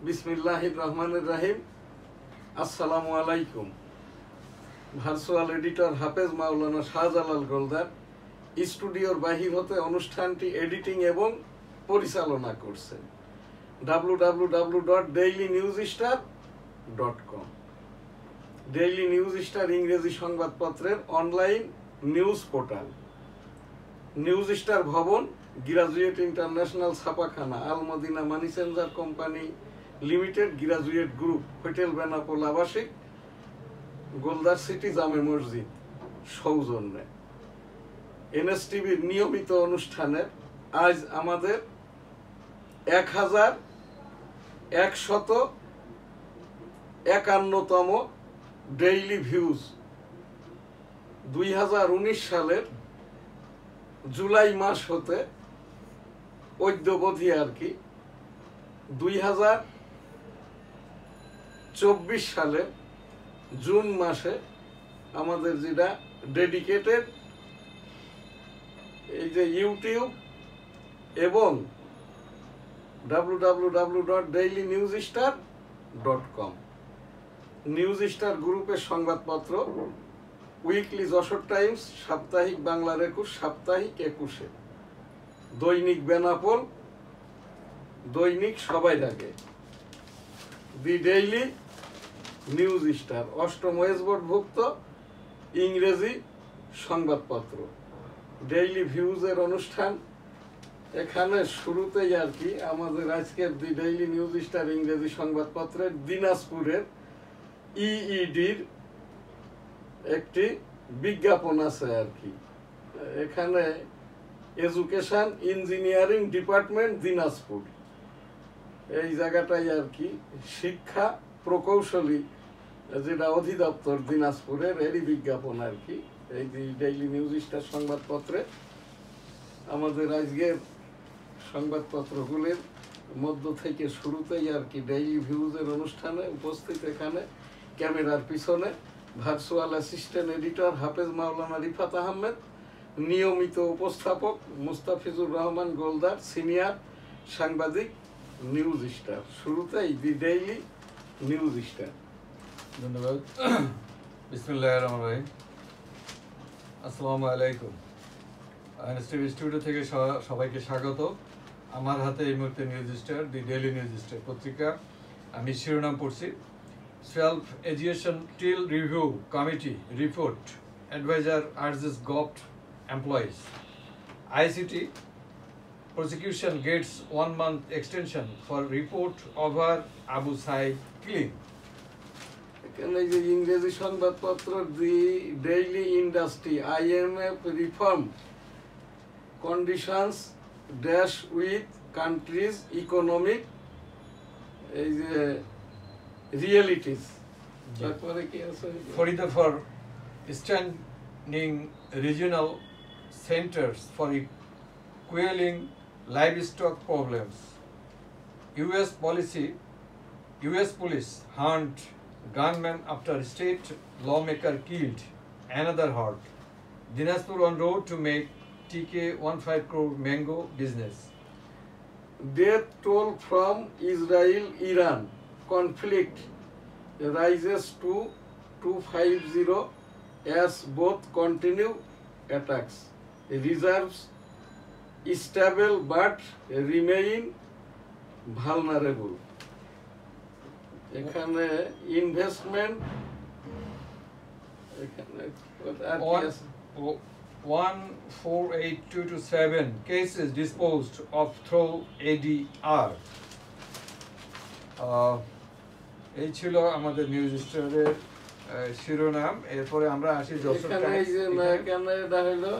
বিসমিল্লাহির রহমানির রহিম। আসসালামু আলাইকুম। ভার্চুয়াল এডিটর হাফেজ মাওলানা শাহজালাল গোলদার স্টুডিওর বাহির হতে অনুষ্ঠানটি এডিটিং এবং পরিচালনা করছেন www.dailynewsstar.com। ডেইলি নিউজ স্টার ইংরেজি সংবাদপত্রের online news portal. News Star ভবন, গ্রাজুয়েট ইন্টারন্যাশনাল ছাপাখানা, Al Madina money changer company limited, Graduate group, hotel Benapole আবাসিক, গোলদার সিটি জামে মসজিদ সৌজন্যে এনএসটিভির নিয়মিত অনুষ্ঠানের আজ আমাদের 1151তম ডেইলি ভিউজ 2019 সালের জুলাই মাস হতে অদ্যবধি আর কি 2024 সালের জুন মাসে আমাদের যেটা ডেডিকেটেড এই যে ইউটিউব এবং www.dailynewsstar.com নিউজ স্টার গ্রুপের সংবাদপত্র উইকলি যশোর টাইমস, সাপ্তাহিক বাংলার 21, সাপ্তাহিক 21, দৈনিক বেনাপোল, দৈনিক সবাই ডাকে, দি ডেইলি নিউজ স্টার, অষ্টম ওয়েজবোর্ডভুক্ত ইংরেজি সংবাদপত্র। ডেইলি ভিউজের অনুষ্ঠান এখানে শুরুতেই আর কি আমাদের আজকের দি ডেইলি নিউজ স্টার ইংরেজি সংবাদপত্রের দিনাজপুরের ইইডির একটি বিজ্ঞাপন আছে আর কি। এখানে এডুকেশন ইঞ্জিনিয়ারিং ডিপার্টমেন্ট দিনাজপুর, এই জায়গাটাই আর কি শিক্ষা প্রকৌশলী যেটা অধিদপ্তর দিনাজপুরের, এরই বিজ্ঞাপন আর কি এই ডেইলি নিউজ স্টার সংবাদপত্রে। আমাদের আজকের সংবাদপত্রগুলির মধ্য থেকে শুরুতেই আর কি ডেইলি ভিউজের অনুষ্ঠানে উপস্থিত এখানে ক্যামেরার পিছনে ভার্চুয়াল অ্যাসিস্ট্যান্ট এডিটর হাফেজ মাওলানা রিফাত আহমেদ, নিয়মিত উপস্থাপক মুস্তাফিজুর রহমান গোলদার, সিনিয়র সাংবাদিক নিউজ স্টার। শুরুতেই দি ডেইলি নিউজ স্টার। ধন্যবাদ। বিসমিল্লাহির রহমানির রহিম। আসসালামু আলাইকুম। এনএসটিভি স্টুডিও থেকে সবাইকে স্বাগত। আমার হাতে এই মুহূর্তে news star, the daily news star পত্রিকা। আমি শিরোনাম পড়ছি, self education till review committee report, adviser urges govt employees, ICT prosecution gets 1 month extension for report over Abu Said killing. এখানে যে ইংরেজি সংবাদপত্র the Daily Industry, IMF reform conditions dash with countries economic এই যে realities. তারপরে কি আছে? For strengthening regional centers for quelling livestock problems. US police hunt gunman after state lawmaker killed another hurt. Dinajpur on road to make TK 15 crore mango business. Death toll from Israel-Iran conflict rises to 250 as both continue attacks. Reserves stable but remain vulnerable. এখানে investment এখানে 148227 cases disposed of through ADR. এই ছিল আমাদের news স্টারের শিরোনাম। এরপরে আমরা আসি যশোর টাইমস। এখানে এটা হলো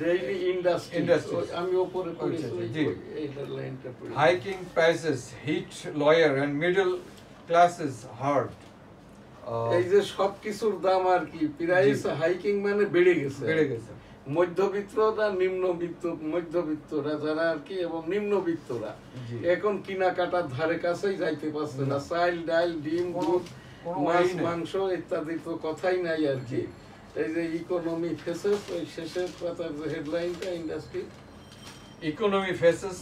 ডেইলি ইন্ডাস্ট্রি, আমি উপরে পড়েছি এইটা লাইনটা পড়ি। Hiking prices hit lawyer and middle classes hard. এই যে সবকিছুর দাম আর কি প্রাইস হাইকিং মানে বেড়ে গেছে। মধ্যবিত্তরা, মধ্যবিত্তরা যারা আর কি এবং নিম্নবিত্তরা এখন কিনাকাটার ধারে কাছেই যাইতে পারছে না। চাল, ডাল, ডিম, দুধ, মাছ, মাংস ইত্যাদি তো কথাই নাই আর কি। এই যে ইকোনমি ফেসেস, ওই শেষের পাতার যে হেডলাইনটা ইন্ডাস্ট্রি, ইকোনমি ফেসেস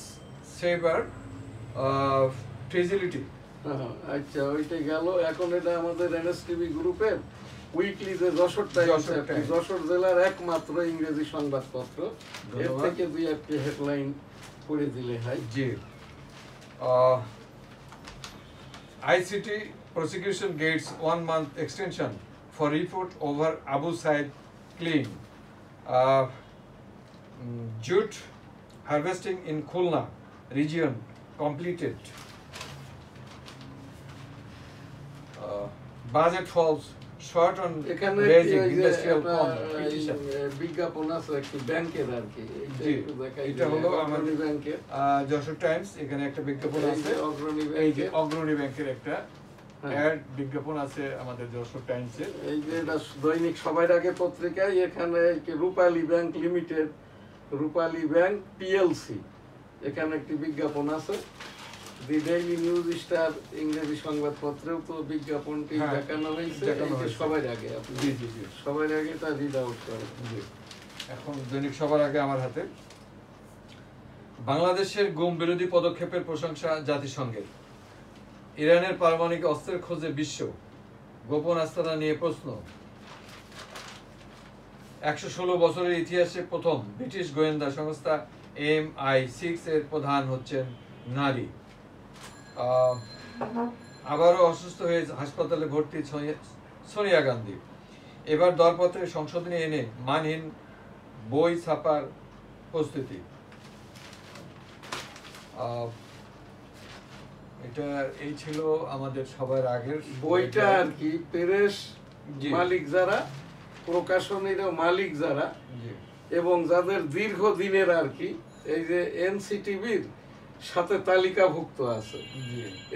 সেভার fragility আচ্ছা, ওইটাই গেল। এখন এটা আমাদের এনএসটিভি গ্রুপের উইকলি যে যশোর টাইমস, যশোর জেলার একমাত্র ইংরেজি সংবাদপত্র। এর থেকে দুই একটি হেডলাইন পড়ে দিলে হয়। জি। ICT prosecution gets 1 month extension for report over Abu Said claim. Jute harvesting in Khulna region completed. Budget falls short on raising industrial competition. বিজ্ঞাপন আছে একটি ব্যাংকের আর কি, এটা হলো আমাদের ব্যাংকের যশোর টাইমস। এখানে একটা বিজ্ঞাপন আছে অগ্রণী ব্যাংকের একটা অ্যাড বিজ্ঞাপন আছে আমাদের যশোর টাইমসে। এই যে এটা দৈনিক সবার আগে পত্রিকায়, এখানে রূপালী ব্যাংক লিমিটেড, রূপালী ব্যাংক পিএলসি, এখানে একটি বিজ্ঞাপন আছে। দি ডেইলি নিউজ স্টার ইংরেজি সংবাদপত্রেও তো বিজ্ঞাপনটি দেখানো হয়েছে সবার আগে। জি জি জি, সবার আগে তা রিড আউট করে। এখন দৈনিক সবার আগে আমার হাতে। বাংলাদেশের গুম বিরোধী পদক্ষেপের প্রশংসা জাতিসংঘের। ইরানের পারমাণবিক অস্ত্রের খোঁজে বিশ্ব, গোপন আস্তানা নিয়ে প্রশ্ন। 116 বছরের ইতিহাসে প্রথম ব্রিটিশ গোয়েন্দা সংস্থা MI6 এর প্রধান হচ্ছেন নারী। আবারও অসুস্থ হয়ে হাসপাতালে ভর্তি সোনিয়া গান্ধী। এবার দরপত্রে সংশোধনী এনে মানহীন বই ছাপার প্রস্তুতি। এটা এই ছিল আমাদের সবার আগের বইটা আর কি। প্রেস মালিক যারা, প্রকাশনীর মালিক যারা, এবং যাদের দীর্ঘদিনের আর কি এই যে এনসিটিভির সাথে তালিকাভুক্ত আছে,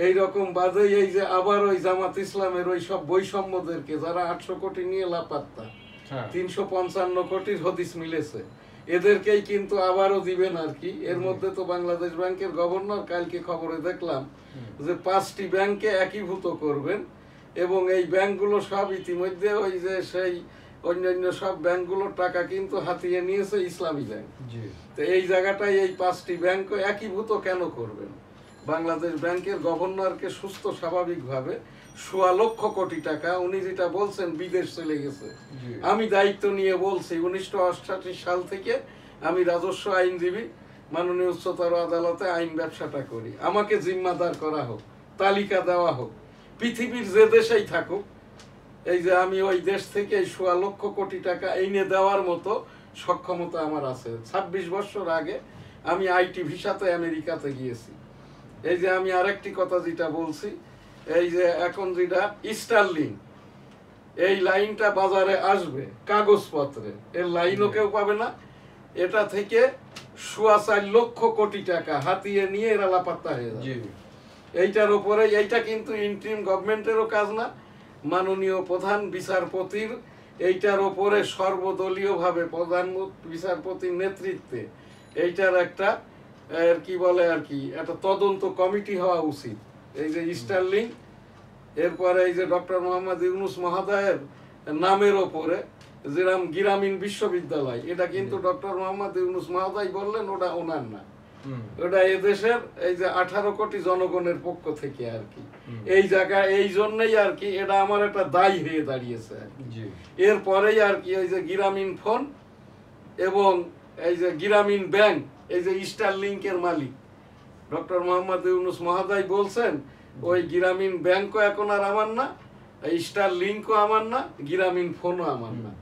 এই রকম বাদে এই যে আবার ওই জামাত ইসলামের ওই সব বৈষম্যদেরকে যারা 800 কোটি নিয়ে লাপাত্তা, 355 কোটির হদিস মিলেছে, এদেরকেই কিন্তু আবারও দিবেন আর কি। এর মধ্যে তো বাংলাদেশ ব্যাংকের গভর্নর কালকে খবরে দেখলাম যে 5টি ব্যাংকে একীভূত করবেন, এবং এই ব্যাংকগুলো সব ইতিমধ্যে ওই যে সেই অন্যান্য সব ব্যাংকগুলোর টাকা কিন্তু হাতিয়ে নিয়েছে ইসলামী ব্যাংক। তো এই জায়গাটায় এই 5টি ব্যাংক একীভূত কেন করবেন? বাংলাদেশ ব্যাংকের গভর্নরকে সুস্থ স্বাভাবিকভাবে 1.25 লক্ষ কোটি টাকা উনি যেটা বলছেন বিদেশ চলে গেছে। আমি দায়িত্ব নিয়ে বলছি 1988 সাল থেকে আমি রাজস্ব আইনজীবী, মাননীয় উচ্চতর আদালতে আইন ব্যবসাটা করি। আমাকে জিম্মাদার করা হোক, তালিকা দেওয়া হোক, পৃথিবীর যে দেশেই থাকুক, এই যে আমি ওই দেশ থেকে 1.25 লক্ষ কোটি টাকা এনে দেওয়ার মতো সক্ষমতা আমার আছে। 26 বছর আগে আমি আইটি ভিসাতে আমেরিকাতে গিয়েছি। এই যে আমি আরেকটি কথা যেটা বলছি, এই যে এখন যেটা স্টারলিং, এই লাইনটা বাজারে আসবে কাগজপত্রে, এর লাইনও কেউ পাবে না। এটা থেকে 4.25 লক্ষ কোটি টাকা হাতিয়ে নিয়ে এরা লাপাত্তা হয়ে যাবে। এইটার উপরে, এইটা কিন্তু ইন্টারিম গভর্নমেন্টেরও কাজ না, মাননীয় প্রধান বিচারপতির এইটার উপরে সর্বদলীয়ভাবে প্রধান বিচারপতির নেতৃত্বে এইটার একটা কি বলে আর কি একটা তদন্ত কমিটি হওয়া উচিত। এই যে স্টারলিং, এরপরে এই যে ডক্টর মোহাম্মদ ইউনূস মহোদয়ের নামের ওপরে যেরকম গ্রামীণ বিশ্ববিদ্যালয়, এটা কিন্তু ডক্টর মোহাম্মদ ইউনূস মহোদয় বললেন ওটা ওনার না, ওটা এদেশের এই যে 18 কোটি জনগণের পক্ষ থেকে আর কি। এই জায়গায় এই জন্যই আর কি এটা আমার একটা দায় হয়ে দাঁড়িয়েছে। এরপরেই আর কি ওই যে গ্রামীণ ফোন এবং এই যে গ্রামীণ ব্যাংক, এই যে স্টারলিংকের মালিক ডক্টর মোহাম্মদ ইউনূস মহোদয় বলছেন ওই গ্রামীণ ব্যাংকও এখন আর আমার না, স্টারলিংকও আমার না, গ্রামীণ ফোনও আমার না।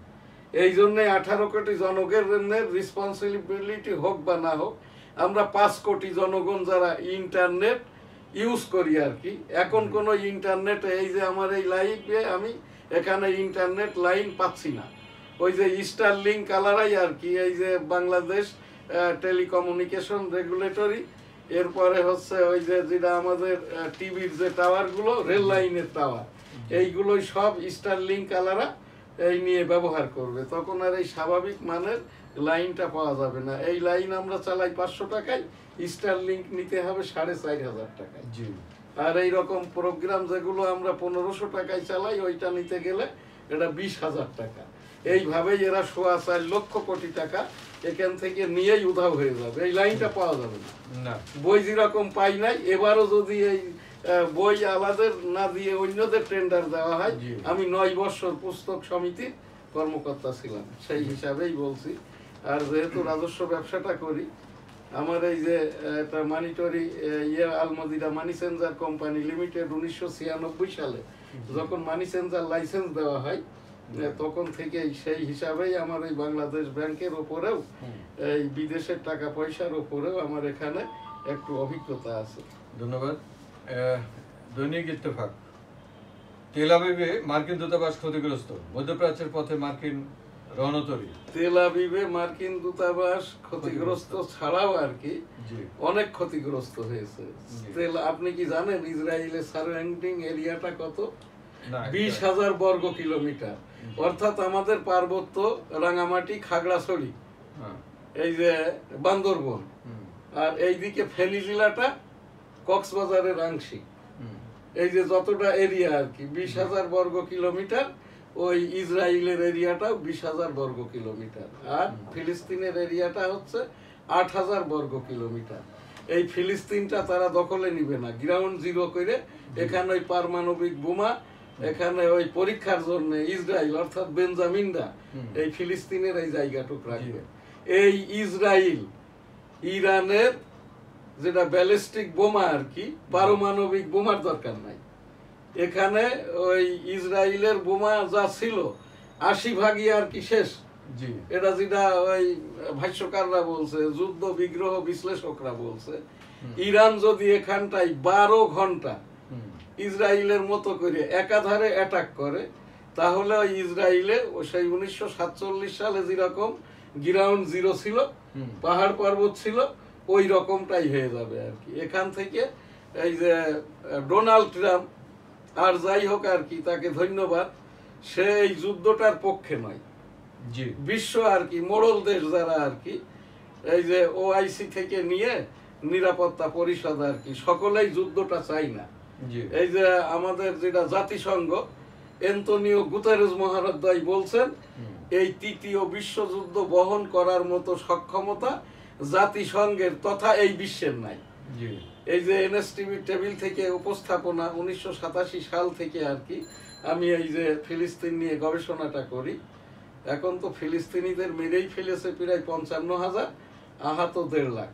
এই জন্যই 18 কোটি জনগণের রেসপন্সিবিলিটি হোক বা না হোক, আমরা 5 কোটি জনগণ যারা ইন্টারনেট ইউজ করি আর কি। এখন কোনো ইন্টারনেট, এই যে আমার এই লাইভে আমি এখানে ইন্টারনেট লাইন পাচ্ছি না, ওই যে স্টারলিংক কালারাই আর কি, এই যে বাংলাদেশ টেলিকমিউনিকেশন রেগুলেটরি, এরপরে হচ্ছে ওই যে যেটা আমাদের টিভির যে টাওয়ারগুলো, রেল লাইনের টাওয়ার, এইগুলোই সব স্টারলিংক কালারা এই নিয়ে ব্যবহার করবে। তখন আর এই স্বাভাবিক মানের লাইনটা পাওয়া যাবে না। এই লাইন আমরা চালাই 500 টাকায়, স্টারলিংক নিতে হবে 4,500 টাকায়। আর এই রকম প্রোগ্রাম যেগুলো আমরা 1500 টাকায় চালাই, ওইটা নিতে গেলে এটা 20,000 টাকা। এইভাবেই এরা 4.25 লক্ষ কোটি টাকা এখান থেকে নিয়েই উধাও হয়ে যাবে, এই লাইনটা পাওয়া যাবে না। বই যেরকম পাই নাই, এবারও যদি এই বই আলাদের না দিয়ে অন্যদের টেন্ডার দেওয়া হয়। আমি 9 বছর পুস্তক সমিতির কর্মকর্তা ছিলাম, সেই হিসাবেই বলছি। আর যেহেতু রাজস্ব ব্যবসাটা করি, আমার এই যে একটা মানিটরি আলমদিরা মানি চেঞ্জার কোম্পানি লিমিটেড 1996 সালে যখন মানি চেঞ্জার লাইসেন্স দেওয়া হয়, তখন থেকে সেই হিসাবেই আমার এই বাংলাদেশ ব্যাংকের ওপরেও এই বিদেশের টাকা পয়সার ওপরেও আমার এখানে একটু অভিজ্ঞতা আছে। ধন্যবাদ। দৈনিক ইত্তেফাক, তেল আবিবে মার্কিন দূতাবাস ক্ষতিগ্রস্ত, মধ্যপ্রাচ্যের পথে মার্কিন রণতরী। তেল আবিবে মার্কিন দূতাবাস ক্ষতিগ্রস্ত ছাড়াও আর কি অনেক ক্ষতিগ্রস্ত হয়েছে। আপনি কি জানেন ইসরায়েলের সারাউন্ডিং এরিয়াটা কত? 20,000 বর্গ কিলোমিটার। অর্থাৎ আমাদের পার্বত্য রাঙামাটি, খাগড়াছড়ি, এই যে বান্দরবন, আর এইদিকে ফেনী জেলাটা কক্সবাজারের আংশিক, এই যে যতটা এরিয়া আর কি 20,000 বর্গ কিলোমিটার। ওই ইসরায়েলের এরিয়াটাও 20,000 বর্গ কিলোমিটার, আর ফিলিস্তিনের এরিয়াটা হচ্ছে 8,000 বর্গ কিলোমিটার। এই ফিলিস্তিনটা তারা দখলে নিবে না, গ্রাউন্ড জিরো করে এখানে ওই পারমাণবিক বোমা, এখানে ওই পরীক্ষার জন্য ইসরায়েল অর্থাৎ বেঞ্জামিনরা এই ফিলিস্তিনের এই জায়গাটুক রাখবে। এই ইসরায়েল ইরানের যেটা ব্যালিস্টিক বোমা আর কি, পারমাণবিক বোমার দরকার নাই। এখানে ওই ইসরায়েলের বোমা যা ছিল 80 ভাগই আর কি শেষ। এটা যেটা ওই ভাষ্যকাররা বলছে, যুদ্ধ বিগ্রহ বিশ্লেষকরা বলছে, ইরান যদি এখানটায় 12 ঘন্টা ইসরায়েলের মতো করে একাধারে অ্যাটাক করে, তাহলে ওই ইসরায়েলে সেই 1947 সালে যেরকম গ্রাউন্ড জিরো ছিল, পাহাড় পর্বত ছিল, ওই রকমটাই হয়ে যাবে আর কি। এখান থেকে এই যে ডোনাল্ড ট্রাম্প আর যাই হোক আর কি, তাকে ধন্যবাদ, সে এই যুদ্ধটার পক্ষে নয়। বিশ্ব আর কি মোড়ল দেশ যারা আর কি, এই যে ওআইসি থেকে নিয়ে নিরাপত্তা পরিষদ আর কি, সকলেই যুদ্ধটা চাই না। এই যে আমাদের যেটা জাতিসংঘ, অ্যান্তোনিও গুতেরেস মহারাজ বলছেন, এই তৃতীয় বিশ্বযুদ্ধ বহন করার মতো সক্ষমতা জাতিসংঘের তথা এই বিশ্বের নাই। এই যে এনএসটিভি টেবিল থেকে উপস্থাপনা 1987 সাল থেকে আর কি আমি এই যে ফিলিস্তিন নিয়ে গবেষণাটা করি। এখন তো ফিলিস্তিনিদের মেরেই ফেলেছে প্রায় 55,000, আহত 1.5 লাখ।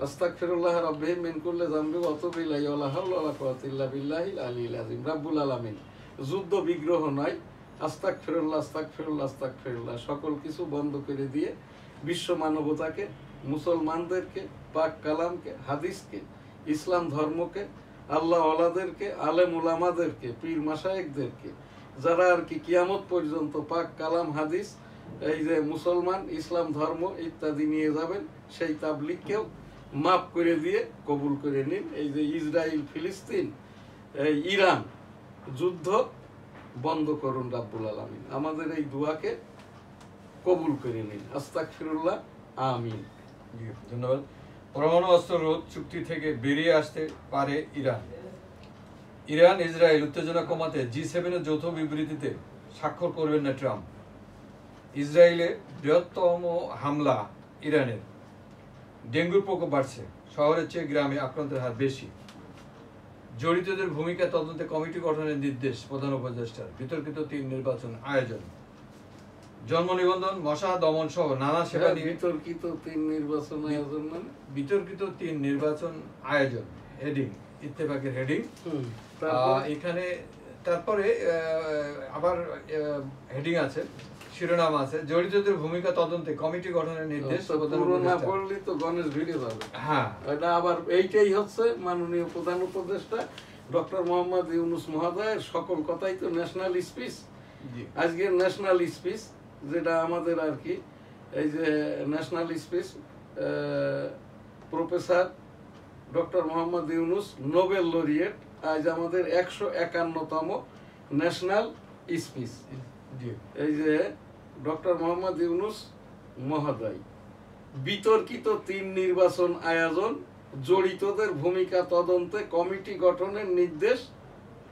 আস্তাগফিরুল্লাহ রাব্বিহিম মিন কুল্লি যামবি ওয়া আতুবু ইলাইহি ওয়া লা হাওলা ওয়া লা কুওয়াতা ইল্লা বিল্লাহিল আলিয়্যিল আযীম। রাব্বুল আলামিন, যুদ্ধ বিগ্রহ নয়, আস্তাগফিরুল্লাহ আস্তাগফিরুল্লাহ আস্তাগফিরুল্লাহ, সকল কিছু বন্ধ করে দিয়ে বিশ্ব মানবতাকে, মুসলমানদেরকে, পাক কালামকে, হাদিসকে, ইসলাম ধর্মকে, আল্লাহ ওয়ালাদেরকে, আলেম উলামাদেরকে, পীর মাশায়েখদেরকে, যারা আর কি কিয়ামত পর্যন্ত পাক কালাম হাদিস, এই যে মুসলমান ইসলাম ধর্ম ইত্যাদি নিয়ে যাবেন, সেই তাবলীগকেও মাফ করে দিয়ে কবুল করে নিন। এই যে ইসরায়েল ফিলিস্তিন ইরান যুদ্ধ বন্ধ করুন রাব্বুল আলামিন, আমাদের এই দোয়াকে কবুল করে নিন। আস্তাগফিরুল্লাহ, আমিন। ধন্যবাদ। পরমাণু অস্ত্র রোধ চুক্তি থেকে বেরিয়ে আসতে পারে ইরান। ইরান ইসরায়েল উত্তেজনা কমাতে G7 যৌথ বিবৃতিতে স্বাক্ষর করবেন না ট্রাম্প। ইসরায়েলে বৃহত্তম হামলা ইরানের। ডেঙ্গুর প্রকোপ বাড়ছে, শহরের চেয়ে গ্রামে আক্রান্তের হার বেশি। জড়িতদের ভূমিকা তদন্তে কমিটি গঠনের নির্দেশ প্রধান উপদেষ্টার। বিতর্কিত 3 নির্বাচন আয়োজন। জন্ম নিবন্ধন, মশা দমন সহ নানা সেবা নিয়ে বিতর্কিত 3 নির্বাচন আয়োজন, মানে বিতর্কিত 3 নির্বাচন আয়োজন হেডিং, ইত্তেফাকের হেডিং। এখানে তারপরে আবার হেডিং আছে, শিরোনাম আছে, জড়িতদের ভূমিকা তদন্তে কমিটি গঠনের নির্দেশ প্রধান উপদেষ্টা। পড়লি তো গণেশ ভিড়ে যাবে। হ্যাঁ, এটা আবার এইটাই হচ্ছে মাননীয় প্রধান উপদেষ্টা ডক্টর মোহাম্মদ ইউনূস মহোদয়ের সকল কথাই তো ন্যাশনাল স্পিচ। আজকের ন্যাশনাল স্পিচ যেটা আমাদের আর কি, এই যে national speech professor doctor Mohammad Yunus, Nobel laureate, আজ আমাদের 151তম ন্যাশনাল স্পিচ। এই যে ডক্টর মোহাম্মদ ইউনূস মহোদয়, বিতর্কিত 3 নির্বাচন আয়োজন, জড়িতদের ভূমিকা তদন্তে কমিটি গঠনের নির্দেশ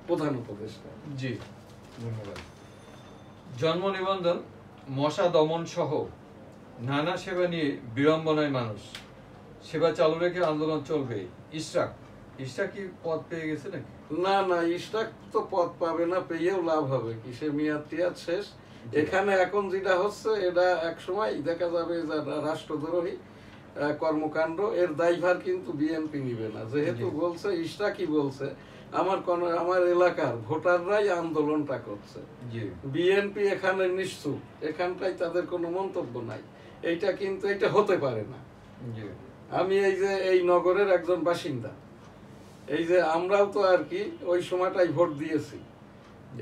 প্রধান উপদেষ্টা। জি, ধন্যবাদ। জন্ম নিবন্ধন, মশা দমন সহ নানা সেবা নিয়ে বিড়ম্বনায় মানুষ। সেবা চালু রেখে আন্দোলন চলবে। ইশরাক, ইশরাক কি পদ পেয়ে গেছে নাকি? না না, ইশরাক তো পদ পাবে না, পেয়েও লাভ হবে কি, সে মেয়াদ টিয়াদ শেষ। এখানে এখন যেটা হচ্ছে, এটা এক সময় দেখা যাবে যে রাষ্ট্রদ্রোহী কর্মকাণ্ড, এর দায়ভার কিন্তু বিএনপি নিবে না, যেহেতু বলছে ইশরাকই বলছে আমার এলাকার ভোটাররাই আন্দোলনটা করছে, বিএনপি এখানে নিশ্চুপ, এখানটাই তাদের কোনো মন্তব্য নাই, এইটা কিন্তু এটা হতে পারে না। আমি এই যে এই নগরের একজন বাসিন্দা, এই যে আমরাও তো আর কি ওই সময়টাই ভোট দিয়েছি,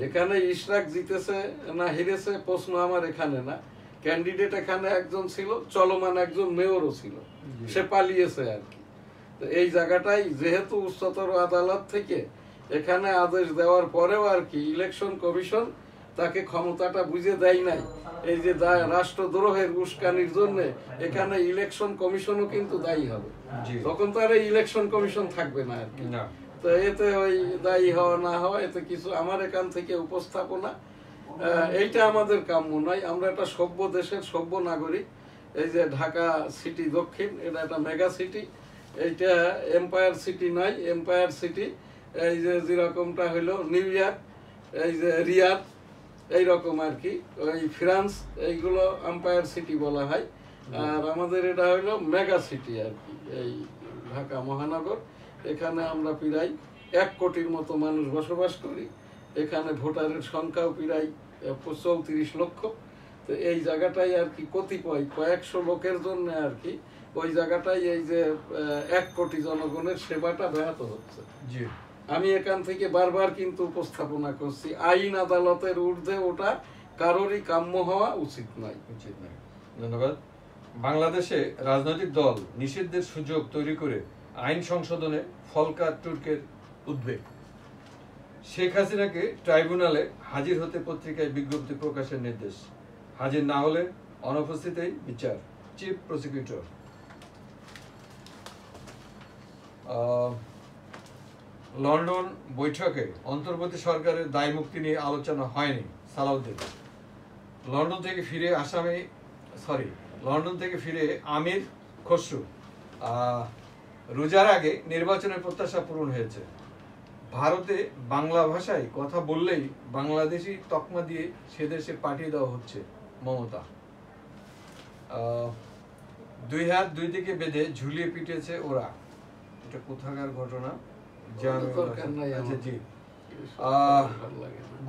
এখানে ইশরাক জিতেছে না হেরেছে প্রশ্ন আমার এখানে না, ক্যান্ডিডেট এখানে একজন ছিল, চলমান একজন মেয়রও ছিল, সে পালিয়েছে আর কি। তো এই জায়গাটাই যেহেতু উচ্চতর আদালত থেকে এখানে আদেশ দেওয়ার পরেও আর কি ইলেকশন কমিশন তাকে ক্ষমতাটা বুঝে দেয় নাই, এই যে রাষ্ট্রদ্রোহের উস্কানির জন্য এখানে ইলেকশন কমিশনও কিন্তু দায়ী হবে, তখন তো আর এই ইলেকশন কমিশন থাকবে না আর কি। তো এতে ওই দায়ী হওয়া না হওয়া এতে কিছু আমার এখান থেকে উপস্থাপনা, এইটা আমাদের কাম্য নয়। আমরা একটা সভ্য দেশের সভ্য নাগরিক। এই যে ঢাকা সিটি দক্ষিণ, এটা একটা মেগা সিটি, এইটা এম্পায়ার সিটি নয়, এম্পায়ার সিটি এই যে যেরকমটা হইলো নিউ ইয়র্ক, এই যে রিয়াদ, এইরকম আর কি, ওই ফ্রান্স, এইগুলো এম্পায়ার সিটি বলা হয়। আর আমাদের এটা হইলো মেগা সিটি আর কি, এই ঢাকা মহানগর। এখানে আমরা প্রায় 1 কোটির মতো মানুষ বসবাস করি, এখানে ভোটারের সংখ্যাও প্রায় 34 লক্ষ। তো এই জায়গাটাই আর কি কতিপয় কয়েকশো লোকের জন্য আর কি ওই জায়গাটাই এই যে 1 কোটি জনগণের সেবাটা ব্যাহত হচ্ছে। আমি এখান থেকে বারবার কিন্তু উপস্থাপনা করছি, আইন আদালতের ঊর্ধ্বে ওটা কারোরই কাম্য হওয়া উচিত নয়। ধন্যবাদ। বাংলাদেশে রাজনৈতিক দল নিষিদ্ধের সুযোগ তৈরি করে আইন সংশোধনে ফলকার তুর্কের উদ্বেগ। শেখ হাসিনাকে ট্রাইব্যুনালে হাজির হতে পত্রিকায় বিজ্ঞপ্তি প্রকাশের নির্দেশ, হাজির না হলে অনুপস্থিতেই বিচার, চিফ প্রসিকিউটর। লন্ডন বৈঠকে অন্তর্বর্তী সরকারের দায় মুক্তি নিয়ে আলোচনা হয়নি, সালাউদ্দিন। লন্ডন থেকে ফিরে আমির খসরু, রোজার আগে নির্বাচনের প্রত্যাশা পূরণ হয়েছে। ভারতে বাংলা ভাষায় কথা বললেই বাংলাদেশি তকমা দিয়ে সে দেশে পাঠিয়ে দেওয়া হচ্ছে, মমতা। 2 হাত 2 দিকে বেঁধে ঝুলিয়ে পিটেছে ওরা, এটা কোথাকার ঘটনা?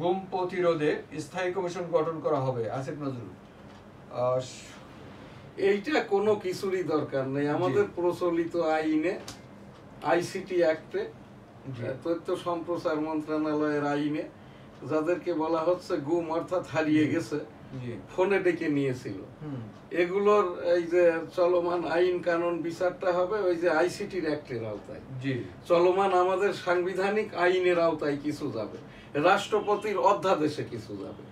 গুম প্রতিরোধে স্থায়ী কমিশন গঠন করা হবে, আসিফ নজরুল। এইটা কোনো কিছুরই দরকার নেই, আমাদের প্রচলিত আইনে, আইসিটি অ্যাক্টে, তথ্য সম্প্রচার মন্ত্রণালয়ের আইনে যাদেরকে বলা হচ্ছে গুম অর্থাৎ হারিয়ে গেছে, ফোনে ডেকে নিয়েছিল, এগুলোর এই যে চলমান আইন কানুন বিচারটা হবে ওই যে আইসিটির অ্যাক্টের আওতায়। চলমান আমাদের সাংবিধানিক আইনের আওতায় কিছু যাবে, রাষ্ট্রপতির অধ্যাদেশে কিছু যাবে।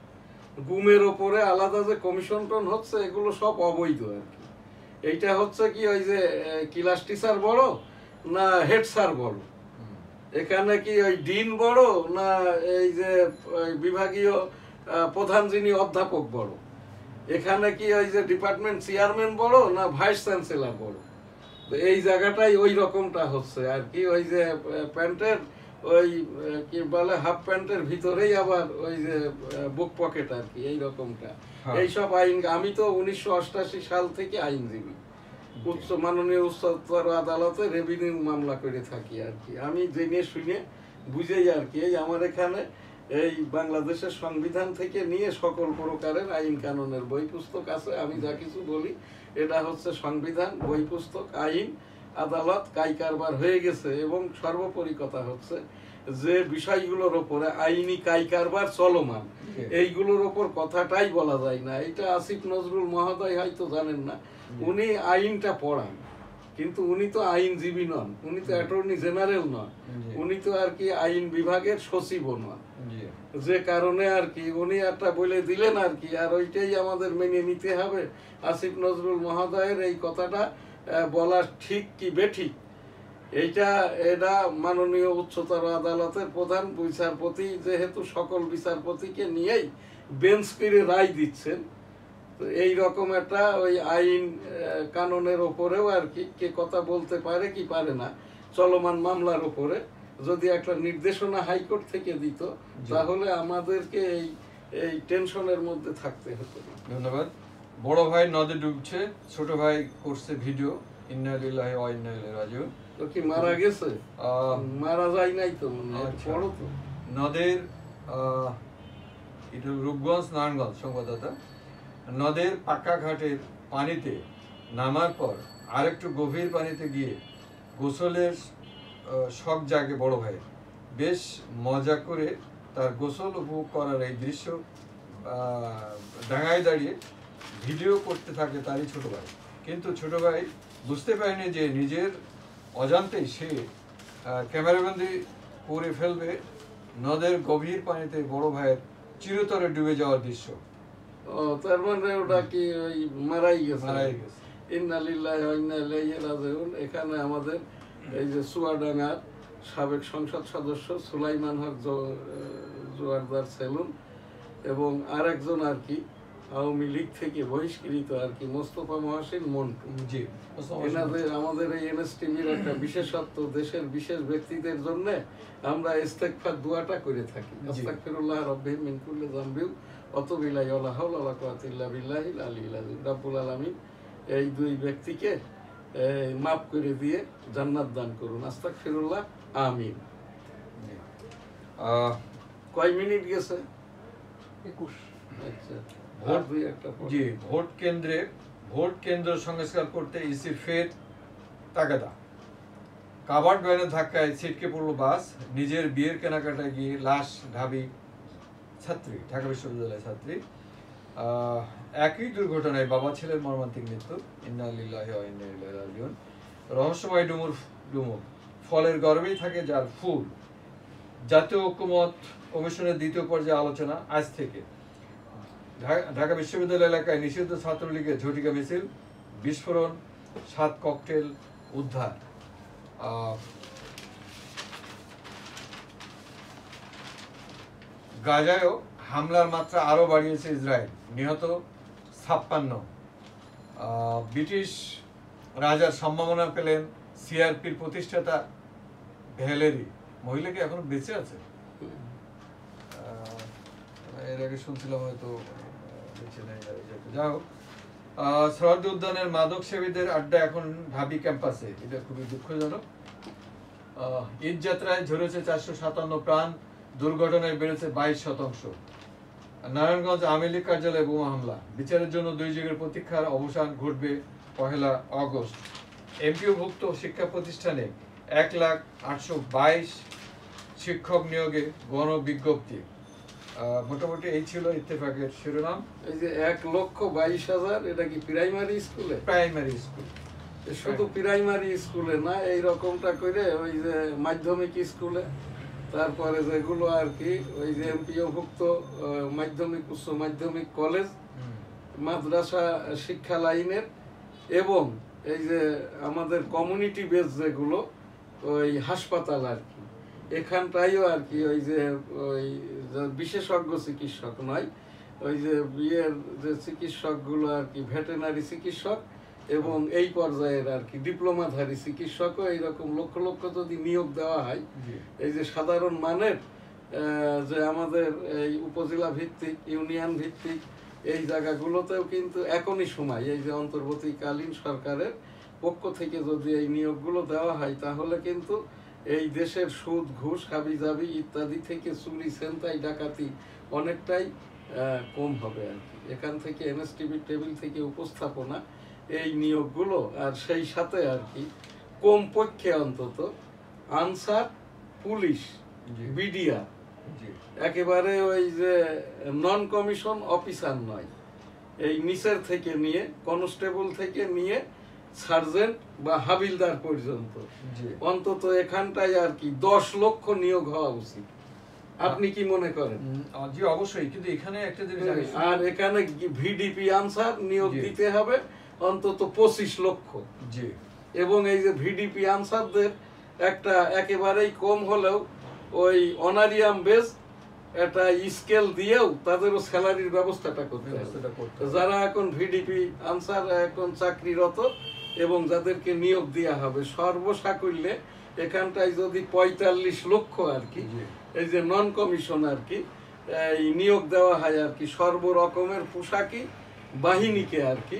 গুমের ওপরে আলাদা যে কমিশন টন হচ্ছে এগুলো সব অবৈধ আর কি। এইটা হচ্ছে কি ওই যে ক্লাস টিচার বড় না হেড স্যার বড়, এখানে কি ওই ডিন বড় না এই যে বিভাগীয় প্রধান যিনি অধ্যাপক বড়, এখানে কি ওই যে ডিপার্টমেন্ট চেয়ারম্যান বড় না ভাইস চ্যান্সেলর বড়। তো এই জায়গাটাই ওই রকমটা হচ্ছে আর কি, ওই যে প্যান্টের ওই কি বলে হাফ প্যান্টের ভিতরেই আবার ওই যে বুক পকেট আর কি, এই রকমটা। এইসব আইন, আমি তো 1988 সাল থেকে আইনজীবী, মাননীয় উচ্চতর আদালতে রেভিনিউ মামলা করে থাকি আর কি, আমি জেনে শুনে বুঝেই আর কি। এই আমার এখানে এই বাংলাদেশের সংবিধান থেকে নিয়ে সকল প্রকারের আইন কানুনের বই পুস্তক আছে, আমি যা কিছু বলি এটা হচ্ছে সংবিধান, বই পুস্তক, আইন, আদালত, কারবার হয়ে গেছে। এবং সর্বোপরি কথা হচ্ছে যে বিষয়গুলোর ওপরে আইনি কারবার চলমান, এইগুলোর ওপর কথাটাই বলা যায় না। এটা আসিফ নজরুল মহোদয় হয়তো জানেন না, উনি আইনটা পড়ান, কিন্তু উনি তো আইনজীবী নন, উনি তো অ্যাটর্নি জেনারেল নন, উনি তো আর কি আইন বিভাগের সচিবও নন। যে কারণে আর কি উনি একটা বলে দিলেন আর কি, আর ওইটাই আমাদের মেনে নিতে হবে। আসিফ নজরুল মহোদয়ের এই কথাটা বলা ঠিক কি বেঠিক, এটা মাননীয় উচ্চতর আদালতের প্রধান বিচারপতি যেহেতু সকল বিচারপতিকে নিয়েই বেঞ্চ করে রায় দিচ্ছেন, তো এই রকম একটা ওই আইন কানুনের ওপরেও আর কি কে কথা বলতে পারে কি পারে না, চলমান মামলার উপরে যদি একটা নির্দেশনা হাইকোর্ট থেকে দিত, তাহলে আমাদেরকে এই টেনশনের মধ্যে থাকতে হতো না। ধন্যবাদ। বড় ভাই নদে ডুবছে, ছোট ভাই করছে ভিডিও, ইন্না লিল্লাহি ওয়া ইন্না ইলাইহি রাজিউন। তো কি মারা গেছে? মারা যায় নাই তো মনে হয়। পড়ো তো। নদের এটা রূপগঞ্জ নারায়ণগঞ্জ সংবাদদাতা। নদের পাকা ঘাটের পানিতে নামার পর আরেকটু গভীর পানিতে গিয়ে গোসলের শখ জাগে বড় ভাই। বেশ মজা করে তার গোসল উপভোগ করার এই দৃশ্য ডাঙায় দাঁড়িয়ে ভিডিও করতে থাকে তারই ছোট ভাই। কিন্তু ছোট ভাই বুঝতে পারেনি যে নিজের অজান্তেই সে ক্যামেরাবন্দি করে ফেলবে নদের গভীর পানিতে বড় ভাইয়ের চিরতরে ডুবে যাওয়ার দৃশ্য। তার মানে ওটা কি ওই মারাই গেছে? ইন্না লিল্লাহি ওয়া ইন্না ইলাইহি রাজিউন। এখানে আমাদের এই যে চুয়াডাঙ্গার সাবেক সংসদ সদস্য সুলাইমান হক জোয়ারদার সেলুন এবং আরেকজন আর কি আওয়ামী লীগ থেকে বহিষ্কৃত আর কি মোস্তফা মহসিন মন্টু। জি, এনাদের আমাদের এই এনএসটিভির একটা বিশেষত্ব, দেশের বিশেষ ব্যক্তিদের জন্য আমরা ইস্তেগফার দোয়াটা করে থাকি। আস্তাগফিরুল্লাহ রাব্বি মিন কুল্লি যামবি ওয়া তুবু ইলাইহি ওয়া লা হাওলা ওয়া লা কুওয়াতা ইল্লা বিল্লাহিল আলিয়্যিল আযীম। রব্বুল আলামিন এই দুই ব্যক্তিকে মাফ করে দিয়ে জান্নাত দান করুন। আস্তাগফিরুল্লাহ, আমিন। কয় মিনিট গেছে? 21। আচ্ছা, ভোট কেন্দ্র সংস্কার করতে ইসি ফের তাগাদা। কাভার্ড ভ্যানের ধাক্কায় ছিটকে পড়লো বাস। নিজের বিয়ের কেনাকাটায় গিয়ে লাশ ঢাবি ছাত্রী, ঢাকা বিশ্ববিদ্যালয়ের ছাত্রী। একই দুর্ঘটনায় বাবা ছেলের মর্মান্তিক মৃত্যু। ইন্না লিল্লাহি ওয়া ইন্না ইলাইহি রাজিউন। রহস্যময় ডুমুর ফলের গর্ভেই থাকে যার ফুল। জাতীয় ঐক্যমত কমিশনের দ্বিতীয় পর্যায়ে আলোচনা আজ থেকে। ঢাকা বিশ্ববিদ্যালয় এলাকায় নিষিদ্ধ ছাত্রলীগের ঝটিকা মিছিল, বিস্ফোরণ, 7 ককটেল উদ্ধার। গাজায়ও হামলার মাত্রা আরো বাড়িয়েছে ইসরায়েল, নিহত 56। ব্রিটিশ রাজার সম্মাননা পেলেন সিআরপির প্রতিষ্ঠাতা ভ্যালেরি। মহিলা কি এখনো বেঁচে আছে? এর আগে শুনছিলাম হয়তো বেঁচে নেই। যাই হোক, শরৎ উদ্যানের মাদক সেবীদের আড্ডা এখন ঢাবি ক্যাম্পাসে, এটা খুবই দুঃখজনক। ঈদ যাত্রায় ঝরেছে 457 প্রাণ, দুর্ঘটনায় বেড়েছে 22%। নারায়ণগঞ্জ আওয়ামী লীগ কার্যালয়ে বোমা হামলা, বিচারের জন্য 2 যুগের প্রতীক্ষার অবসান ঘটবে 1 আগস্ট। এমপিওভুক্ত শিক্ষা প্রতিষ্ঠানে 1,822 শিক্ষক নিয়োগে গণবিজ্ঞপ্তি। মোটামুটি এই ছিল ইত্তেফাকের শিরোনাম। এই যে 1,22,000, এটা কি প্রাইমারি স্কুলে? Primary school. শুধু প্রাইমারি স্কুলে না, এই রকমটা করে ওই যে মাধ্যমিক স্কুলে, তারপরে যেগুলো আর কি ওই যে এমপিওভুক্ত মাধ্যমিক, উচ্চ মাধ্যমিক, কলেজ, মাদ্রাসা শিক্ষা লাইনের এবং এই যে আমাদের কমিউনিটি বেস যেগুলো ওই হাসপাতাল আর কি, এখানটাইও আর কি ওই যে বিশেষজ্ঞ চিকিৎসক নয়, ওই যে বিয়ের যে চিকিৎসকগুলো আর কি ভেটেনারি চিকিৎসক এবং এই পর্যায়ের আর কি ডিপ্লোমাধারী চিকিৎসকও এইরকম লক্ষ লক্ষ যদি নিয়োগ দেওয়া হয়, এই যে সাধারণ মানের যে আমাদের এই উপজেলা ভিত্তিক, ইউনিয়ন ভিত্তিক এই জায়গাগুলোতেও কিন্তু এখনই সময় এই যে অন্তর্বর্তীকালীন সরকারের পক্ষ থেকে যদি এই নিয়োগগুলো দেওয়া হয়, তাহলে কিন্তু এই দেশের সুদ, ঘুষ, হাবিজাবি ইত্যাদি থেকে চুরি, ছিনতাই, ডাকাতি অনেকটাই কম হবে আর কি। এখান থেকে এনএসটিভির টেবিল থেকে উপস্থাপনা এই নিয়োগগুলো, আর সেই সাথে আর কি কমপক্ষে অন্তত আনসার, পুলিশ, বিডিআর, একেবারে ওই যে নন কমিশন অফিসার নয়, এই নিচের থেকে নিয়ে কনস্টেবল থেকে নিয়ে সার্জেন্ট বা হাবিলদার পর্যন্ত অন্তত এখানটায় আর কি 10 লক্ষ নিয়োগ হওয়া উচিত। আপনি কি মনে করেন? জি অবশ্যই, কিন্তু এখানে একটা জিনিস, আর এখানে ভিডিপি আনসার নিয়োগ দিতে হবে অন্তত 25 লক্ষ। জি, এবং এই যে ভিডিপি আনসারদের একটা একেবারেই কম হলেও ওই অনারিয়াম বেস একটা স্কেল দিয়েও তাদেরও স্যালারির ব্যবস্থাটা করতে হবে। যারা এখন ভিডিপি আনসার এখন চাকরিরত এবং যাদেরকে নিয়োগ দেওয়া হবে, সর্বসাকুল্যে এখানটায় যদি ৪৫ লক্ষ আর কি এই যে নন কমিশন আর কি এই নিয়োগ দেওয়া হয় আর কি সর্ব রকমের পোশাকি বাহিনীকে আর কি,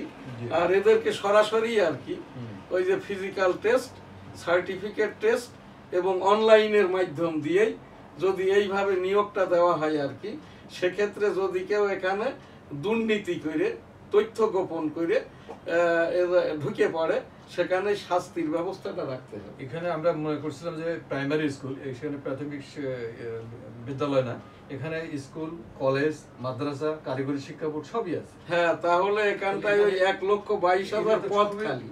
আর এদেরকে সরাসরি আর কি ওই যে ফিজিক্যাল টেস্ট, সার্টিফিকেট টেস্ট এবং অনলাইনের মাধ্যম দিয়েই যদি এইভাবে নিয়োগটা দেওয়া হয় আর কি, সেক্ষেত্রে যদি কেউ এখানে দুর্নীতি করে তথ্য গোপন করে ঢুকে পড়ে সেখানে শাস্তির ব্যবস্থাটা রাখতে হবে। এখানে আমরা মনে করছিলাম যে প্রাইমারি স্কুল, এখানে প্রাথমিক বিদ্যালয় না, এখানে স্কুল, কলেজ, মাদ্রাসা, কারিগরি শিক্ষা বোর্ড সবই আছে। হ্যাঁ, তাহলে এখানটায় ওই ১,২২,০০০ পদ খালি,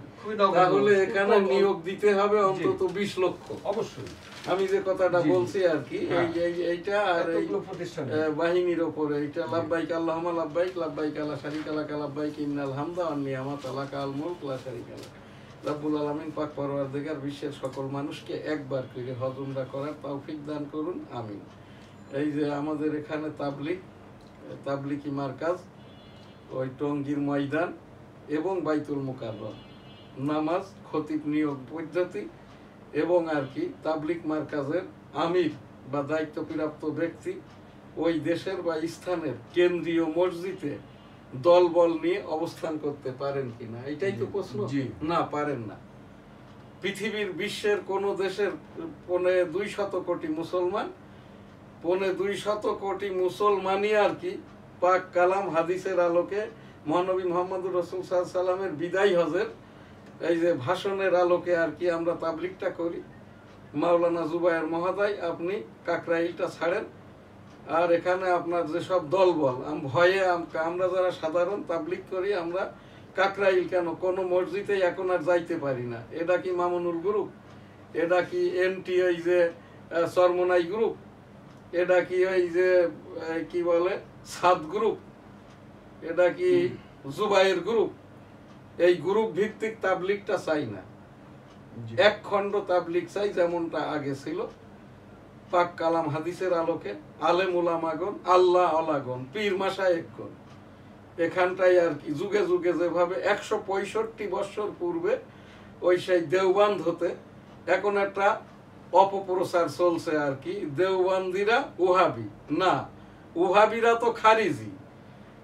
তাহলে এখানে নিয়োগ দিতে হবে অন্তত ২০ লক্ষ। অবশ্যই আমি যে কথাটা বলছি আর কি এইটা আর এই বাহিনীর ওপরে এইটা লাব্বাইক আল্লাহুম্মা লাব্বাইক লাব্বাইক লা শারীকা লাক লাব্বাইক ইন্নাল হামদা ওয়ান নি'মাতা লাকাল মুলক লা শারীকা লাক। রব্বুল আলামিন পাক পরওয়ারদিগার বিশ্বের সকল মানুষকে একবার করে হজ উমরা করার তৌফিক দান করুন, আমিন। এই যে আমাদের এখানে তাবলিগি মার্কাজ, ওই টঙ্গীর ময়দান এবং বাইতুল মুকাররম, নামাজ, খতিব নিয়োগ পদ্ধতি এবং আর কি তাবলিগ মার্কাজের আমির বা দায়িত্বপ্রাপ্ত ব্যক্তি ওই দেশের বা স্থানের কেন্দ্রীয় মসজিদে দলবল নিয়ে অবস্থান করতে পারেন কিনা, এটাই তো প্রশ্ন। না, পারেন না। পৃথিবীর বিশ্বের কোন দেশের ২৫০ কোটি মুসলমান, ২৫০ কোটি মুসলমানই আর কি পাক কালাম হাদিসের আলোকে মহানবী মুহাম্মদুর রাসূল সাল্লাল্লাহু আলাইহি সাল্লামের বিদায় হজের এই যে ভাষণের আলোকে আর কি আমরা তাবলিগটা করি। মাওলানা জুবায়ের মহোদয় আপনি কাকরাইলটা ছাড়েন, আর এখানে আপনার যেসব দলবল ভয়ে আমরা যারা সাধারণ তাবলিগ করি আমরা কাকরাইল কেন কোনো মসজিদে এখন আর যাইতে পারি না। এটা কি মামুনুল গ্রুপ, এটা কি এনটি ওই যে চরমনাই গ্রুপ, এটা কি ওই যে কি বলে সাদ গ্রুপ, এটা কি জুবায়ের গ্রুপ, এই গ্রুপ ভিত্তিক তাবলিগটা চাই না। এক খণ্ড তাবলিগ চাই যেমনটা আগে ছিল, পাক কালাম হাদিসের আলোকে আলেম উলামাগণ, আল্লাহ আলাগণ, পীর মাশায়েখগণ এখানটাই আর কি যুগে যুগে যেভাবে ১৬৫ বছর পূর্বে ওই সেই দেওবান্ধ হতে এখন একটা অপপ্রচার চলছে আর কি, দেওবান্দিরা ওহাবি না, ওহাবিরা তো খারিজি।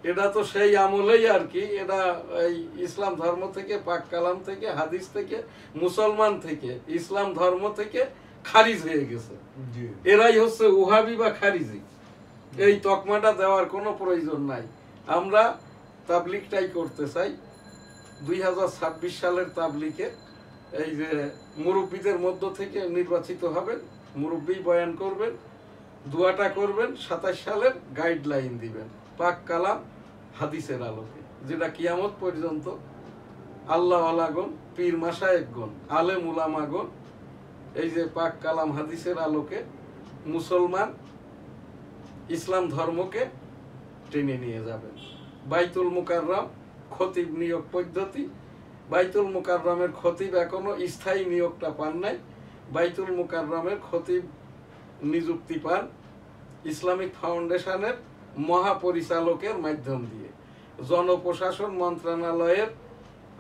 এটা তো সেই আমলেই আর কি, এটা এই ইসলাম ধর্ম থেকে, পাক কালাম থেকে, হাদিস থেকে, মুসলমান থেকে, ইসলাম ধর্ম থেকে খারিজ হয়ে গেছে। এরাই হচ্ছে ওহাবি বা খারিজি। এই তকমাটা দেওয়ার কোনো প্রয়োজন নাই। আমরা তাবলিগটাই করতে চাই। ২০২৬ সালের তাবলিগে এই যে মুরব্বীদের মধ্য থেকে নির্বাচিত হবেন, মুরব্বী বয়ান করবেন, দোয়াটা করবেন, ২৭ সালের গাইডলাইন দিবেন পাক কালাম হাদিসের আলোকে, যেটা কিয়ামত পর্যন্ত আল্লাহ আলাগণ, পীর মাশায়েখগণ, আলেম উলামাগণ এই যে পাক কালাম হাদিসের আলোকে মুসলমান ইসলাম ধর্মকে টেনে নিয়ে যাবেন। বাইতুল মুকাররম খতিব নিয়োগ পদ্ধতি, বাইতুল মুকাররমের খতিব এখনো স্থায়ী নিয়োগটা পান নাই। বাইতুল মুকাররমের খতিব নিযুক্তি পান ইসলামিক ফাউন্ডেশনের মহাপরিচালকের মাধ্যম দিয়ে। জনপ্রশাসন মন্ত্রণালয়ের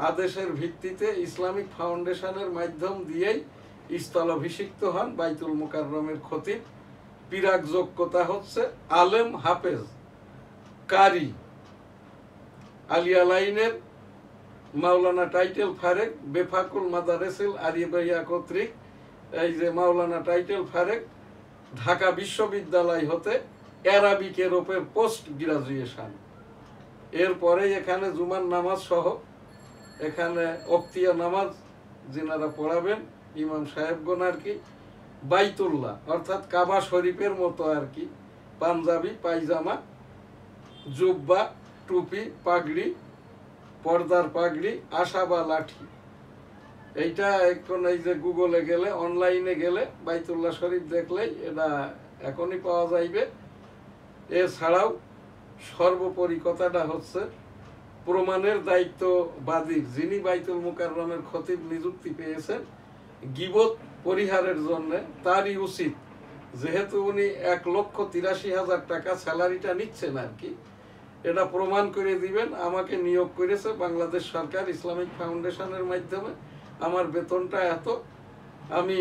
আদেশের ভিত্তিতে ইসলামিক ফাউন্ডেশনের মাধ্যম দিয়েই স্থলাভিষিক্ত হন বাইতুল মুকাররমের খতিব। পিরাক যোগ্যতা হচ্ছে আলেম, হাফেজ, কারি। আলিয়া লাইনের মাওলানা টাইটেল ফারেক, বেফাকুল মাদারেসিল আরিয়াবাইয়া কর্তৃক এই যে মাওলানা টাইটেল ফারেক ঢাকা বিশ্ববিদ্যালয় হতে অ্যারাবিকের ওপর পোস্ট গ্রাজুয়েশন। এরপরে এখানে জুমার নামাজ সহ এখানে অক্তিয়া নামাজ যিনারা পড়াবেন ইমাম সাহেবগণ আর কি, বাইতুল্লাহ অর্থাৎ কাবা শরীফের মতো আর কি পাঞ্জাবি, পায়জামা, জুব্বা, টুপি, পাগড়ি, পর্দার পাগড়ি, আশা বা লাঠি। এইটা এখন এই যে গুগলে গেলে, অনলাইনে গেলে বাইতুল্লাহ শরীফ দেখলেই এটা এখনই পাওয়া যাইবে। এছাড়াও সর্বোপরি কথাটা হচ্ছে প্রমাণের দায়িত্ব বাদীর, যিনি বাইতুল মুকাররমের খতিব নিযুক্তি পেয়েছেন, গীবত পরিহারের জন্য তারই উচিত, যেহেতু উনি ১,৮৩,০০০ টাকা স্যালারিটা নিচ্ছেন আর কি, এটা প্রমাণ করে দিবেন আমাকে নিয়োগ করেছে বাংলাদেশ সরকার ইসলামিক ফাউন্ডেশনের মাধ্যমে, আমার বেতনটা এত, আমি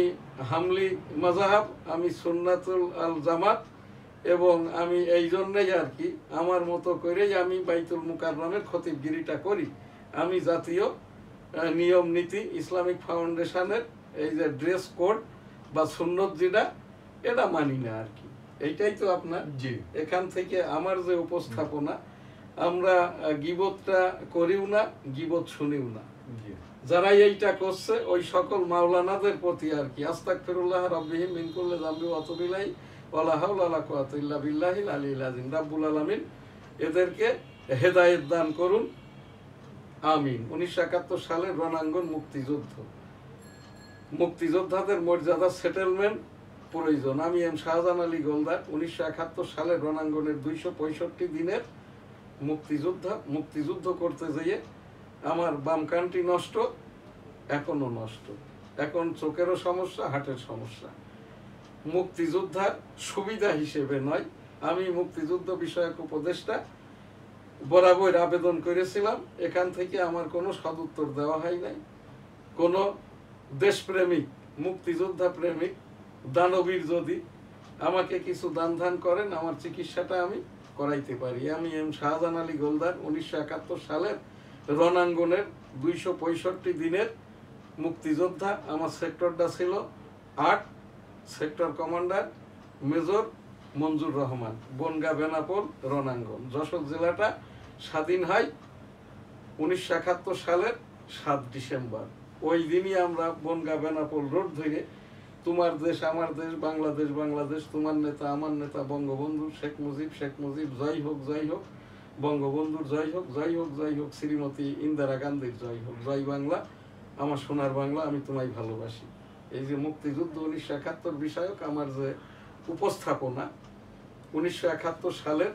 হামলি মাযহাব, আমি সুন্নাতুল আল জামাত, এবং আমি এই জন্যই আর কি আমার মতো করেই আমি বাইতুল মুকাররমের খতিবগিরিটা করি। আমি জাতীয় নিয়ম নীতি ইসলামিক ফাউন্ডেশনের এই যে ড্রেস কোড বা সুন্নত যেটা, এটা মানি না আর কি। এইটাই তো আপনার জি। এখান থেকে আমার যে উপস্থাপনা, আমরা গীবতটা করিও না, গীবত শুনিও না। যারা এইটা করছে ওই সকল মাওলানাদের প্রতি আর কি আস্তাগফিরুল্লাহ রাব্বিহি মিন কুল্লি যামবি ওয়া আতুবু ইলাইহি ওয়া লা হাওলা ওয়া লা কুওয়াতা ইল্লা বিল্লাহিল আলিয়্যিল আযীম। রাব্বুল আলামিন এদেরকে হেদায়েত দান করুন, আমিন। 1971 সালের রণাঙ্গন মুক্তিযুদ্ধ, মুক্তিযোদ্ধাদের মর্যাদা সেটেলমেন্ট প্রয়োজন। আমি এম শাহজাহান আলী গোলদার 1971 সালের রণাঙ্গনের 265 দিনের মুক্তিযুদ্ধ করতে যেয়ে আমার বাম কানটি নষ্ট, এখনো নষ্ট, এখন চোখেরও সমস্যা, হার্টের সমস্যা। মুক্তিযোদ্ধার সুবিধা হিসেবে নয়, আমি মুক্তিযুদ্ধ বিষয়ক উপদেষ্টা বরাবর আবেদন করেছিলাম, এখান থেকে আমার কোনো সদুত্তর দেওয়া হয় নাই। কোনো দেশপ্রেমিক, মুক্তিযোদ্ধা প্রেমিক দানবীর যদি আমাকে কিছু দান ধান করেন, আমার চিকিৎসাটা আমি করাইতে পারি। আমি এম শাহজাহান আলী গোলদার 1971 সালের রণাঙ্গনের 265 দিনের মুক্তিযোদ্ধা। আমার সেক্টরটা ছিল 8, সেক্টর কমান্ডার মেজর মঞ্জুর রহমান, বনগা বেনাপোল রণাঙ্গন। যশোর জেলাটা স্বাধীন হয় 1971 সালের 7 ডিসেম্বর। ওই দিনই আমরা বনগা বেনাপোল রোড ধরে তোমার দেশ আমার দেশ, বাংলাদেশ বাংলাদেশ, তোমার নেতা আমার নেতা বঙ্গবন্ধু শেখ মুজিব জয় হোক জয় হোক, বঙ্গবন্ধুর জয় হোক জয় হোক জয় হোক, শ্রীমতী ইন্দিরা গান্ধীর জয় হোক, জয় বাংলা আমার সোনার বাংলা, আমি তোমায় ভালোবাসি। এই যে মুক্তিযুদ্ধ 1971 বিষয়ক আমার যে উপস্থাপনা, 1971 সালের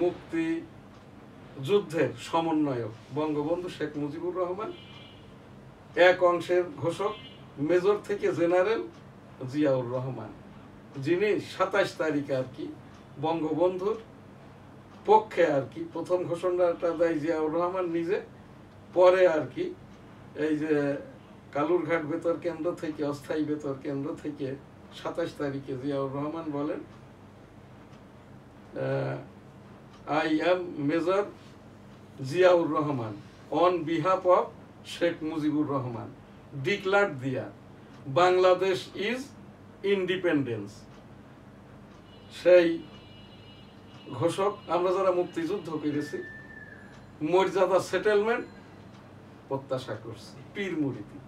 মুক্তিযুদ্ধের সমন্বয়ক বঙ্গবন্ধু শেখ মুজিবুর রহমান, এক অংশের ঘোষক মেজর থেকে জেনারেল জিয়াউর রহমান, যিনি 27 তারিখ আর কি বঙ্গবন্ধুর পক্ষে আর কি প্রথম ঘোষণাটা দেয় জিয়াউর রহমান নিজে। পরে আর কি এই যে কালুরঘাট বেতার কেন্দ্র থেকে, অস্থায়ী বেতার কেন্দ্র থেকে 27 তারিখে জিয়াউর রহমান বলেন, I am Major Ziaur Rahman on behalf of Sheikh Mujibur Rahman declared that Bangladesh is independence. সেই ঘোষক আমরা যারা মুক্তিযুদ্ধ করেছি মর্যাদা সেটেলমেন্ট প্রত্যাশা করছি। পীর মুরিদি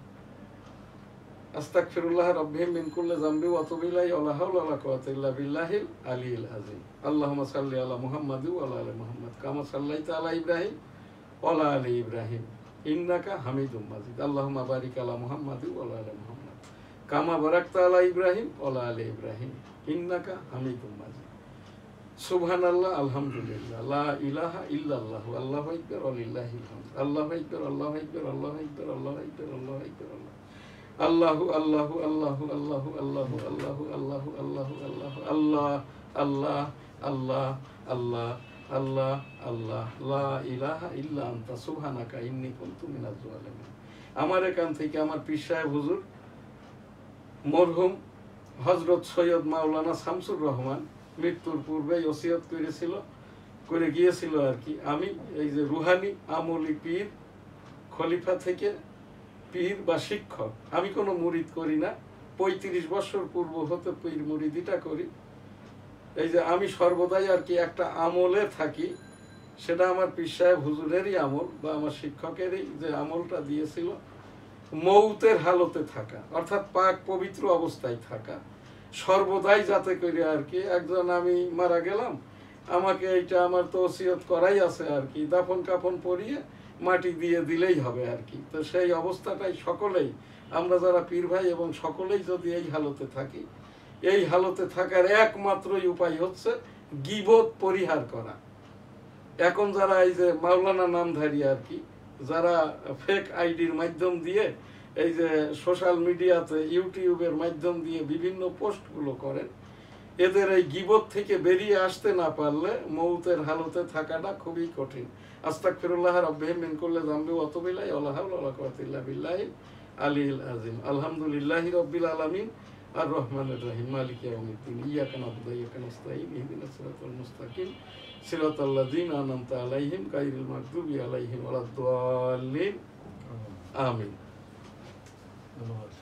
আস্তাগফিরুল্লাহ রাব্বিহি মিন কুল্লি যামবি ওয়া আতুবু ইলাইহি ওয়া লা হাওলা ওয়া লা কুওয়াতা ইল্লা বিল্লাহিল আলিয়্যিল আযীম। আল্লাহুম্মা সাল্লি আলা মুহাম্মাদি ওয়া আলা আলি মুহাম্মাদ কামা সাল্লাইতা আলা ইব্রাহিম ওয়া আলা আলি ইব্রাহিম ইন্নাকা হামিদুম মাজিদ। আল্লাহুম্মা বারিক আলা মুহাম্মাদি ওয়া আলা আলি মুহাম্মাদ কামা বারাকতা আলা ইব্রাহিম ওয়া আলা আলি ইব্রাহিম ইন্নাকা হামিদুম মাজিদ। সুবহানাল্লাহ, আলহামদুলিল্লাহ, লা ইলাহা ইল্লাল্লাহ, আল্লাহু আকবার ওয়া লিল্লাহিল হামদ, আল্লাহু আকবার আল্লাহু আকবার আল্লাহু আকবার আল্লাহু আকবার আল্লাহু আকবার আল্লাহু আল্লাহু আল্লাহু আল্লাহু আল্লাহু আল্লাহু আল্লাহু আল্লাহু আল্লাহু আল্লাহ আল্লাহ আল্লাহ আল্লাহ আল্লাহ আল্লাহ লা ইলাহা ইল্লা আনতা সুবহানাকা ইন্নী কুনতু মিনাজ জালিমিন। আমার এখান থেকে আমার পীর সাহেব হুজুর মরহুম হযরত সৈয়দ মাওলানা শামসুর রহমান মৃত্যুর পূর্বেই ওসিয়ত করে গিয়েছিল আর কি, আমি এই যে রুহানি আমলি পীর খলিফা থেকে পীর বা শিক্ষক, আমি কোনো মুরিদ করি না। 35 বছর পূর্ব হতে পীর মুরিদিটা করি। এই যে আমি সর্বদাই আর কি একটা আমলে থাকি, সেটা আমার পীর সাহেব হুজুরেরই আমল বা আমার শিক্ষকেরই যে আমলটা দিয়েছিল, মৌতের হালতে থাকা, অর্থাৎ পাক পবিত্র অবস্থায় থাকা সর্বদাই, যাতে করে আর কি একজন আমি মারা গেলাম আমাকে এইটা আমার তো ওসিয়ত করাই আছে আর কি, দাফন কাফন পরিয়ে মাটি দিয়ে দিলেই হবে আর কি। তো সেই অবস্থাটাই সকলেই আমরা যারা পীর ভাই এবং সকলেই যদি এই হালতে থাকি, এই হালতে থাকার একমাত্রই উপায় হচ্ছে গীবত পরিহার করা। এখন যারা এই যে মাওলানা নামধারী আর কি, যারা ফেক আইডির মাধ্যম দিয়ে এই যে সোশ্যাল মিডিয়াতে ইউটিউবের মাধ্যম দিয়ে বিভিন্ন পোস্টগুলো করেন, এদের এই গীবত থেকে বেরিয়ে আসতে না পারলে মৌতের হালতে থাকাটা খুবই কঠিন। আস্তাগফিরুল্লাহ রাব্বিহি মিন কুল্লি যামবি ওয়া আতুবু ইলাইহি ওয়া লা হাওলা ওয়া লা কুওয়াতা ইল্লা বিল্লাহিল আলিল আযীম। আলহামদুলিল্লাহি রাব্বিল আলামিন আর রহমানির রহিম মালিকি ইয়াউমিদ্দিন ইয়্যাকা না'বুদু ওয়া ইয়্যাকা নাস্তাঈন ইহদিনাস সিরাতাল মুস্তাকিম সিরাতাল লাযীনা আন'আমতা আলাইহিম গায়রিল মাগদুবি আলাইহিম ওয়ালাদ-দাল্লিন। আমিন। ধন্যবাদ।